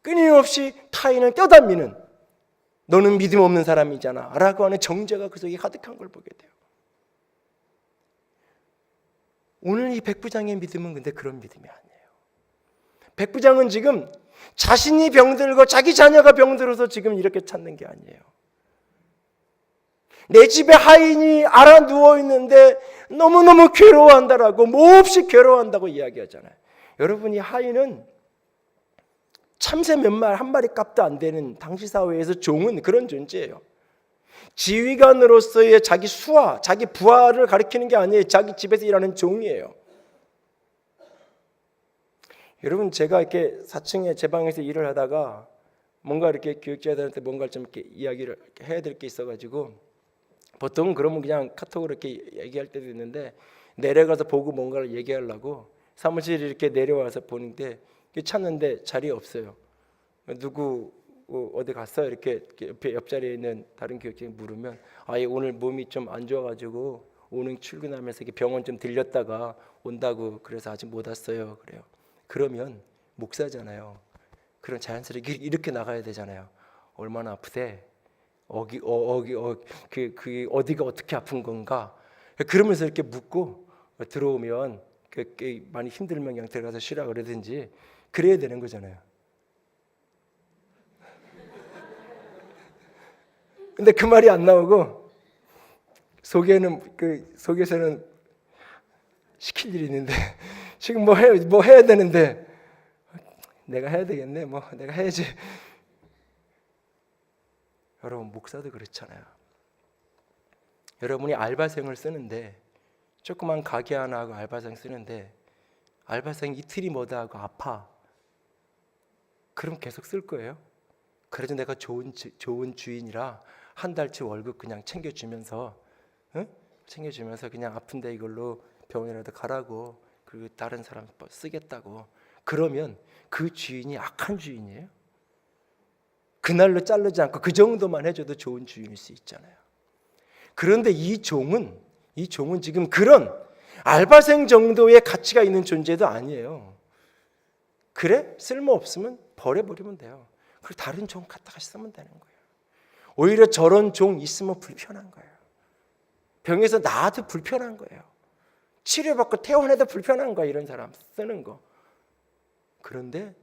끊임없이 타인을 떠담미는, 너는 믿음 없는 사람이잖아 라고 하는 정죄가 그 속에 가득한 걸 보게 돼요. 오늘 이 백부장의 믿음은 근데 그런 믿음이 아니에요. 백부장은 지금 자신이 병들고 자기 자녀가 병들어서 지금 이렇게 찾는 게 아니에요. 내 집에 하인이 알아 누워있는데 너무너무 괴로워한다라고, 몹시 괴로워한다고 이야기하잖아요. 여러분, 이 하인은 참새 몇 마리, 한 마리 값도 안 되는 당시 사회에서 종은 그런 존재예요. 지휘관으로서의 자기 수하, 자기 부하를 가리키는 게 아니에요. 자기 집에서 일하는 종이에요. 여러분, 제가 이렇게 4층에 제 방에서 일을 하다가 뭔가 이렇게 교육자들한테 뭔가 좀 이렇게 이야기를 해야 될 게 있어가지고, 보통 그러면 그냥 카톡으로 이렇게 얘기할 때도 있는데, 내려가서 보고 뭔가를 얘기하려고 사무실에 이렇게 내려와서 보는데 찾는데 자리 없어요. 누구 어디 갔어? 이렇게 옆에 옆자리에 있는 다른 교육자가 물으면, 오늘 몸이 좀 안 좋아가지고 오늘 출근하면서 병원 좀 들렸다가 온다고 그래서 아직 못 왔어요. 그래요. 그러면 목사잖아요. 그럼 자연스럽게 이렇게 나가야 되잖아요. 얼마나 아프대? 그 어디가 어떻게 아픈 건가? 그러면서 이렇게 묻고 들어오면 많이 힘들면 그냥 들어가서 쉬라 그러든지 그래야 되는 거잖아요. 근데 그 말이 안 나오고 속에서는 시킬 일이 있는데 지금 뭐 해야 되는데 내가 해야 되겠네. 뭐 내가 해야지. 여러분 목사도 그렇잖아요. 여러분이 알바생을 쓰는데 조그만 가게 하나 하고 알바생 쓰는데 알바생 이틀이 뭐다 하고 아파. 그럼 계속 쓸 거예요? 그래도 내가 좋은 주인이라 한 달치 월급 그냥 챙겨주면서 그냥 아픈데 이걸로 병원이라도 가라고 그리고 다른 사람 쓰겠다고. 그러면 그 주인이 악한 주인이에요? 그날로 자르지 않고 그 정도만 해줘도 좋은 주인일 수 있잖아요. 그런데 이 종은 지금 그런 알바생 정도의 가치가 있는 존재도 아니에요. 그래? 쓸모없으면 버려버리면 돼요. 그리고 다른 종 갖다가 쓰면 되는 거예요. 오히려 저런 종 있으면 불편한 거예요. 병에서 나아도 불편한 거예요. 치료받고 퇴원해도 불편한 거예요. 이런 사람 쓰는 거. 그런데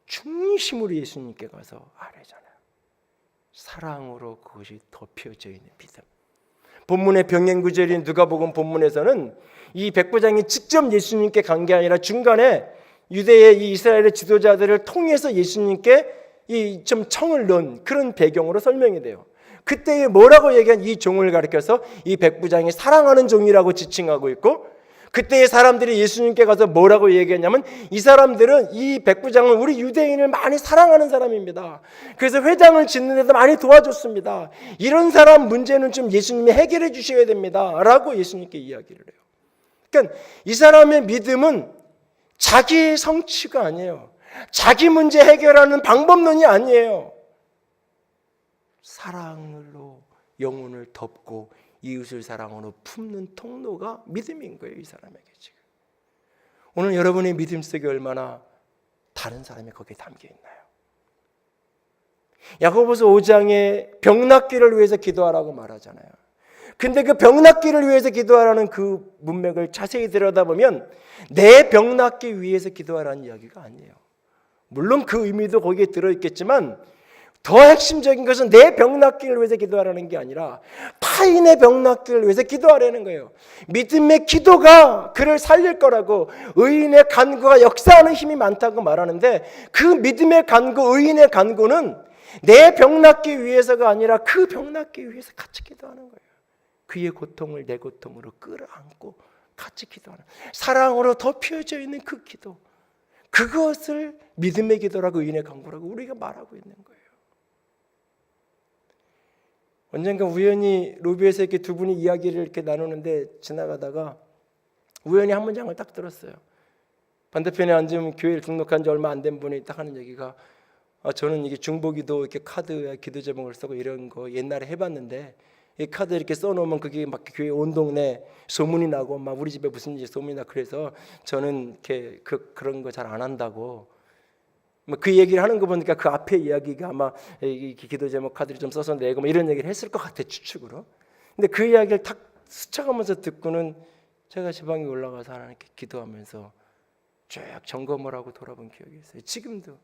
중심으로 예수님께 가서 아뢰잖아요. 사랑으로 그것이 덮여져 있는 믿음. 본문의 병행 구절인 누가복음 본문에서는 이 백부장이 직접 예수님께 간 게 아니라 중간에 유대의 이 이스라엘의 지도자들을 통해서 예수님께 이 좀 청을 넣은 그런 배경으로 설명이 돼요. 그때 뭐라고 얘기한 이 종을 가리켜서 이 백부장이 사랑하는 종이라고 지칭하고 있고, 그때의 사람들이 예수님께 가서 뭐라고 얘기했냐면 이 사람들은 이 백부장은 우리 유대인을 많이 사랑하는 사람입니다. 그래서 회당을 짓는 데도 많이 도와줬습니다. 이런 사람 문제는 좀 예수님이 해결해 주셔야 됩니다 라고 예수님께 이야기를 해요. 그러니까 이 사람의 믿음은 자기 성취가 아니에요. 자기 문제 해결하는 방법론이 아니에요. 사랑으로 영혼을 덮고 이웃을 사랑으로 품는 통로가 믿음인 거예요. 이 사람에게 지금. 오늘 여러분의 믿음 속에 얼마나 다른 사람이 거기에 담겨 있나요? 야고보서 5장에 병 낫기를 위해서 기도하라고 말하잖아요. 근데 그 병 낫기를 위해서 기도하라는 그 문맥을 자세히 들여다보면 내 병 낫기 위해서 기도하라는 이야기가 아니에요. 물론 그 의미도 거기에 들어있겠지만 더 핵심적인 것은 내 병 낫기를 위해서 기도하라는 게 아니라 타인의 병 낫기를 위해서 기도하라는 거예요. 믿음의 기도가 그를 살릴 거라고, 의인의 간구가 역사하는 힘이 많다고 말하는데 그 믿음의 간구, 의인의 간구는 내 병 낫기 위해서가 아니라 그 병 낫기 위해서 같이 기도하는 거예요. 그의 고통을 내 고통으로 끌어안고 같이 기도하는, 사랑으로 덮여져 있는 그 기도, 그것을 믿음의 기도라고 의인의 간구라고 우리가 말하고 있는 거예요. 언젠가 우연히 로비에서 이렇게 두 분이 이야기를 이렇게 나누는데 지나가다가 우연히 한 문장을 딱 들었어요. 반대편에 앉으면 교회를 등록한 지 얼마 안 된 분이 딱 하는 얘기가, 저는 이게 중보기도 이렇게 카드에 기도 제목을 쓰고 이런 거 옛날에 해봤는데 이 카드 이렇게 써놓으면 그게 막 교회 온 동네 소문이 나고 막 우리 집에 무슨 일이 소문이 나, 그래서 저는 이렇게 그런 거 잘 안 한다고. 그 얘기를 하는 거 보니까 그 앞에 이야기가 아마 기도 제목 카드를 좀 써서 내고 뭐 이런 얘기를 했을 것 같아, 추측으로. 근데 그 이야기를 탁 스쳐가면서 듣고는 제가 지방에 올라가서 하나님께 기도하면서 쭉 점검을 하고 돌아본 기억이 있어요. 지금도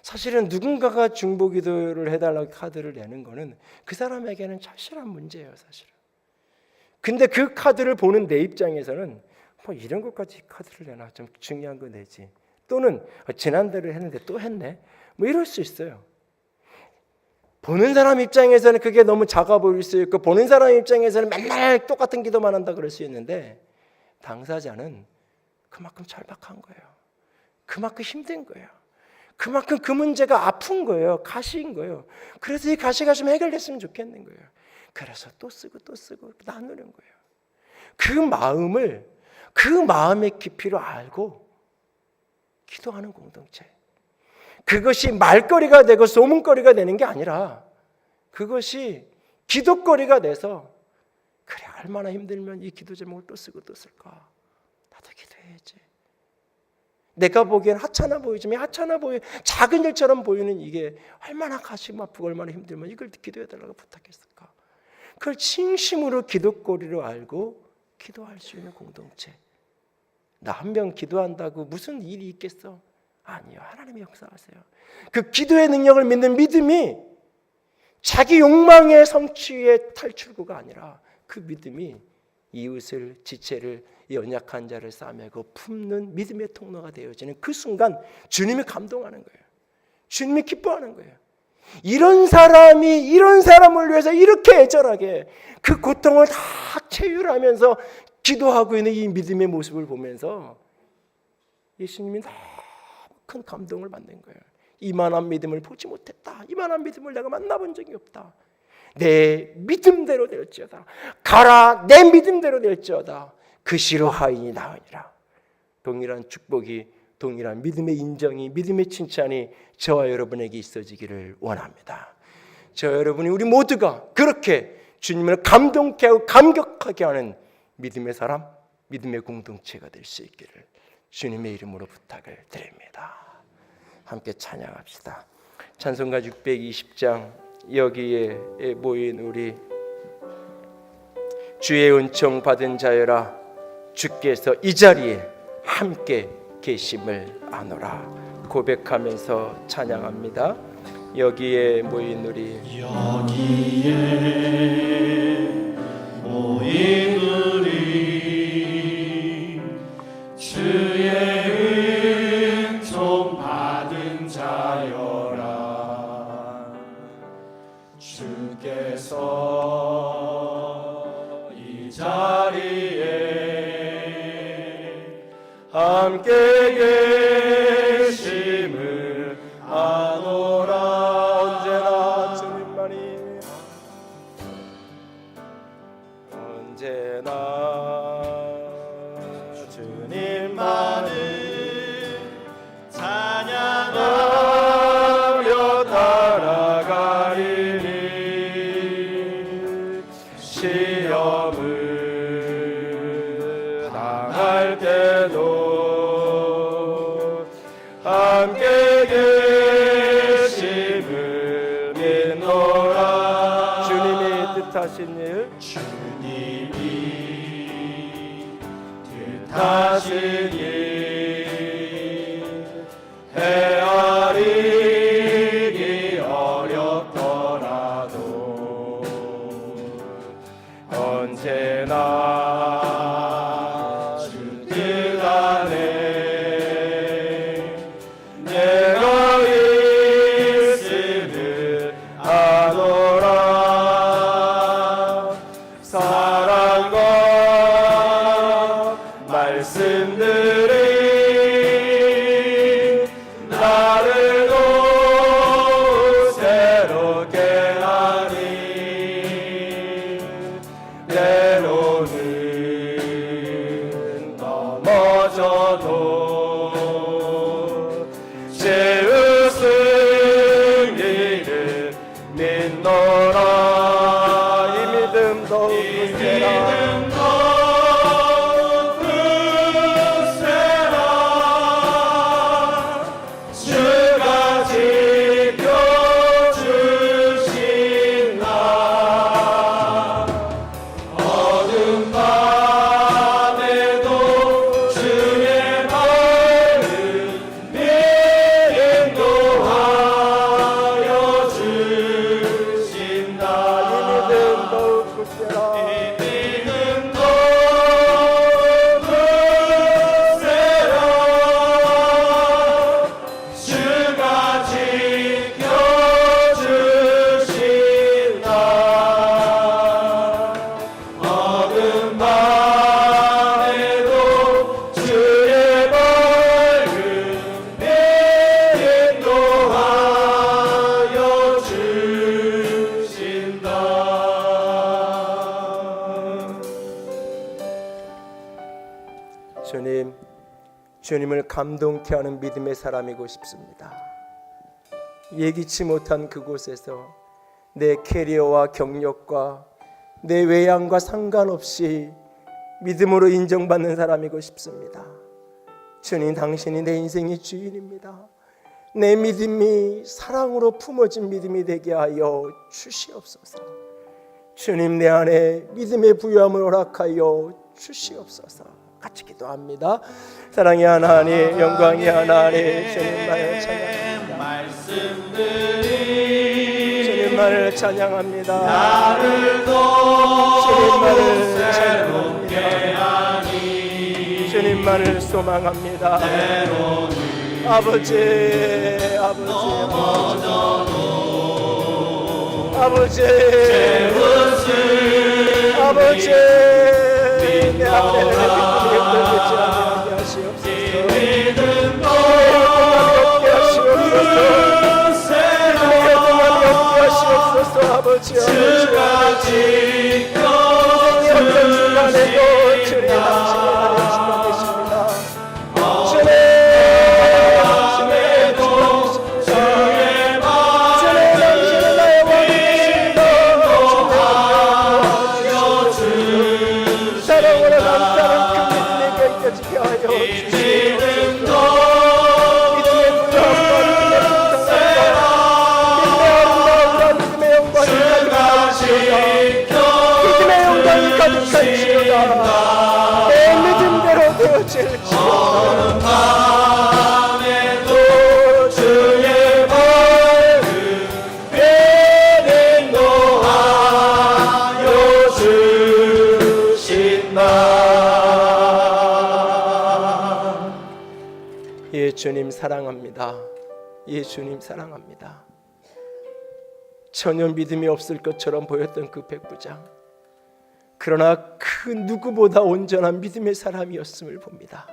사실은 누군가가 중보기도를 해달라고 카드를 내는 거는 그 사람에게는 절실한 문제예요, 사실은. 근데 그 카드를 보는 내 입장에서는 뭐 이런 것까지 카드를 내나, 좀 중요한 거 내지. 또는 지난대로 했는데 또 했네, 뭐 이럴 수 있어요. 보는 사람 입장에서는 그게 너무 작아 보일 수 있고, 보는 사람 입장에서는 맨날 똑같은 기도만 한다 그럴 수 있는데, 당사자는 그만큼 절박한 거예요. 그만큼 힘든 거예요. 그만큼 그 문제가 아픈 거예요. 가시인 거예요. 그래서 이 가시가 좀 해결됐으면 좋겠는 거예요. 그래서 또 쓰고 나누는 거예요. 그 마음의 깊이로 알고 기도하는 공동체. 그것이 말거리가 되고 소문거리가 되는 게 아니라 그것이 기도거리가 돼서, 그래 얼마나 힘들면 이 기도 제목을 또 쓰고 또 쓸까? 나도 기도해야지. 내가 보기엔 하찮아 보이지만 하찮아 보여 작은 일처럼 보이는 이게 얼마나 가슴 아프고 얼마나 힘들면 이걸 기도해달라고 부탁했을까? 그걸 진심으로 기도거리로 알고 기도할 수 있는 공동체. 나 한 명 기도한다고 무슨 일이 있겠어? 아니요. 하나님이 역사하세요. 그 기도의 능력을 믿는 믿음이 자기 욕망의 성취의 탈출구가 아니라 그 믿음이 이웃을, 지체를, 연약한 자를 싸매고 품는 믿음의 통로가 되어지는 그 순간 주님이 감동하는 거예요. 주님이 기뻐하는 거예요. 이런 사람이 이런 사람을 위해서 이렇게 애절하게 그 고통을 다 체휼하면서 기도하고 있는 이 믿음의 모습을 보면서 예수님이 너무 큰 감동을 받는 거예요. 이만한 믿음을 보지 못했다. 이만한 믿음을 내가 만나본 적이 없다. 내 믿음대로 될지어다. 가라 내 믿음대로 될지어다. 그 시로 하인이 나으니라. 동일한 축복이, 동일한 믿음의 인정이, 믿음의 칭찬이 저와 여러분에게 있어지기를 원합니다. 저와 여러분이 우리 모두가 그렇게 주님을 감동케 하고 감격하게 하는 믿음의 사람, 믿음의 공동체가 될 수 있기를 주님의 이름으로 부탁을 드립니다. 함께 찬양합시다. 찬송가 620장 여기에 모인 우리 주의 은총 받은 자여라 주께서 이 자리에 함께 계심을 아노라 고백하면서 찬양합니다. 여기에 모인 우리 주의 은총 받은 자여라 주께서 이 자리에 함께 계심을 아노라 언제나 주님만이 언제나 주님만을 찬양하며 따라가리니 시험을 당할 때도 함께 계심을 믿노라. 주님이 뜻하신 일 뜻하신 일 헤아리기 어렵더라도 언제나 주 뜻 안에 내가 있음을 아노라. 사랑과 말씀들이 나를 더욱 새롭게 하니 때로는 넘어져도 제 승리를 믿노라. 이 믿음 더욱 굳세라. 주가 지켜주신 나 어둠 밤에도 주의 말을 인도하여 주신다. 이 믿음 더욱 굳세라. 주님을 감동케 하는 믿음의 사람이고 싶습니다. 예기치 못한 그곳에서 내 캐리어와 경력과 내 외양과 상관없이 믿음으로 인정받는 사람이고 싶습니다. 주님, 당신이 내 인생의 주인입니다. 내 믿음이 사랑으로 품어진 믿음이 되게 하여 주시옵소서. 주님, 내 안에 믿음의 부유함을 허락하여 주시옵소서. 같이 기도합니다. 사랑의 하나님, 영광의 하나님, 주님만을 찬양합니다. 주님만을 찬양합니다. 나를 주님만을 새롭게 찬양합니다. 하니 주님만을 소망합니다. 아버지, 아버지, 아버지, 아버지, 내 안에 믿음이 없지 않게 하시옵소서. 믿음이 없게 하시옵소서. 믿음이 없게 하시옵소서. 아버지, 아버지, 어떤 순간에도 주님 당신의 나를 주가 계십니다. 주님, 내 믿음대로 되어질지어다. 밤에도 주의 말씀 내게 노하여 주신다. 예, 주님 사랑합니다. 예, 주님 사랑합니다. 전혀 믿음이 없을 것처럼 보였던 그 백부장, 그러나 그 누구보다 온전한 믿음의 사람이었음을 봅니다.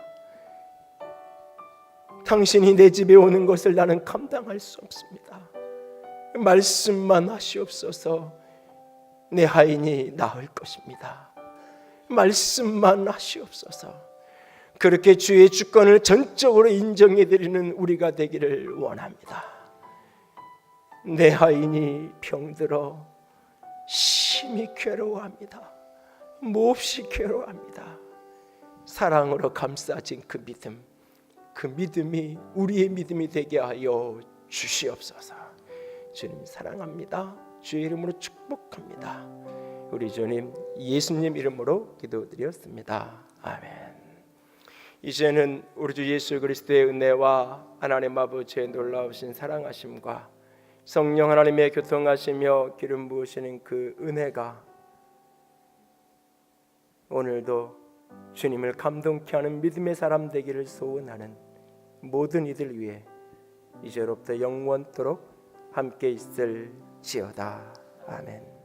당신이 내 집에 오는 것을 나는 감당할 수 없습니다. 말씀만 하시옵소서. 내 하인이 나을 것입니다. 말씀만 하시옵소서. 그렇게 주의 주권을 전적으로 인정해드리는 우리가 되기를 원합니다. 내 하인이 병들어 심히 괴로워합니다. 몹시 괴로워합니다. 사랑으로 감싸진 그 믿음, 그 믿음이 우리의 믿음이 되게 하여 주시옵소서. 주님 사랑합니다. 주의 이름으로 축복합니다. 우리 주님 예수님 이름으로 기도드렸습니다. 아멘. 이제는 우리 주 예수 그리스도의 은혜와 하나님 아버지의 놀라우신 사랑하심과 성령 하나님의 교통하시며 기름 부으시는 그 은혜가 오늘도 주님을 감동케 하는 믿음의 사람 되기를 소원하는 모든 이들 위해 이제로부터 영원토록 함께 있을지어다. 아멘.